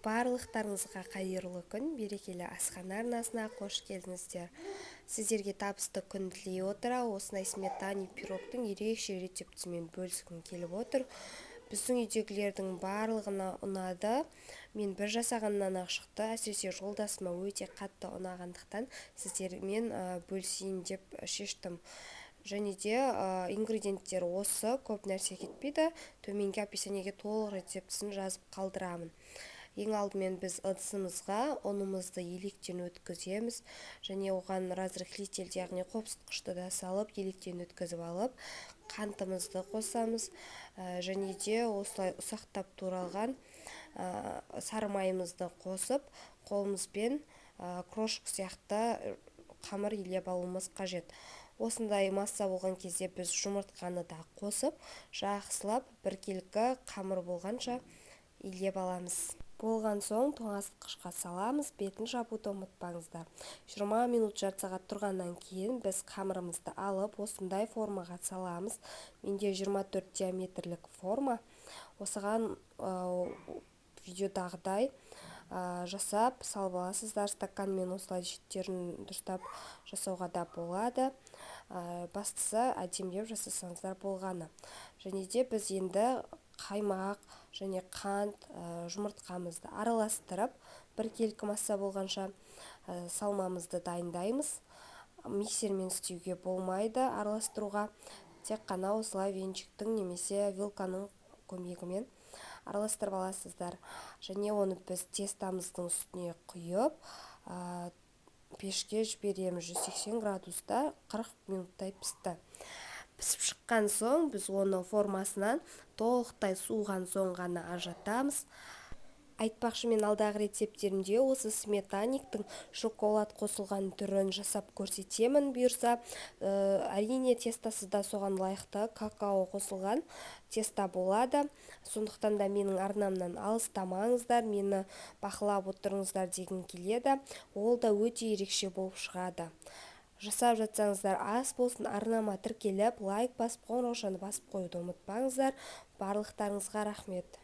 Барлықтарыңызға қайырлы күн, берекелі асхана арнасына қош келдіңіздер. Сіздерге табысты күн тілей отыра, осындай сметани пирогтың ерекше рецептімен бөліскім келіп отыр. Біздің үйдегілердің барлығына ұнады. Мен бір жасағаннан ақ шықты, әсіресе жолдасыма өте қатты ұнағандықтан сіздермен бөлісейін деп шештім. Және де ингредиенттер осы, көп нәрсе кетпейді. Төменгі описаниеге толық рецептісін жазып қалдырамын. Ең алдымен біз ыдысымызға ұнымызды електен өткіземіз, және оған разрыхлитель, яғни қопсытқышты да салып, електен өткізіп алып, қантымызды қосамыз, және де осылай ұсақтап туралған сары майымызды қосып, қолымызбен крошка сияқты қамыр илеп алуымыз қажет. Осындай масса болған кезде біз жұмыртқаны да қосып, жақсылап біркелкі қамыр болғанша илеп аламыз. Болған соң тоңазытқышқа саламыз, бетін жабуды ұмытпаңыздар. 20 минут жарты сағат тұрғаннан кейін біз қамырымызды алып, осындай формаға саламыз. Менде 24 диаметрлік форма. Осыған видеодағыдай жасап салып аласыздар. Стаканмен осылай шеттерін дұрыстап жасауға да болады. Бастысы әдемілеп жасасаңыздар болғаны. Және де біз енді қаймақ және қант, жұмыртқамызды араластырып, біркелкі масса болғанша салмамызды дайындаймыз. Миксермен істеуге болмайды араластыруға. Тек қана осылай венчиктің немесе вилканың көмегімен араластырып аласыздар. Және оны біз тестамыздың үстіне құйып, пешке жібереміз. 180 градуста 40 минуттай пісті. Пісіп шыққан соң біз оны формасынан толықтай суыған соң ғана ажыратамыз. Айтпақшы, мен алдағы рецепттерімде осы сметаниктің шоколад қосылған түрін жасап көрсетемін бұйырса. Әрине, тестасы да соған лайықты какао қосылған теста болады. Сондықтан да менің арнамнан алыстамаңыздар, мені бақылап отырыңыздар дегім келеді. Ол да өте ерекше болып шығады. Жасап жатсаңыздар ас болсын, арнама тіркеліп, лайк басып, қоңыраушаны басып қоюды ұмытпаңыздар. Барлықтарыңызға рахмет.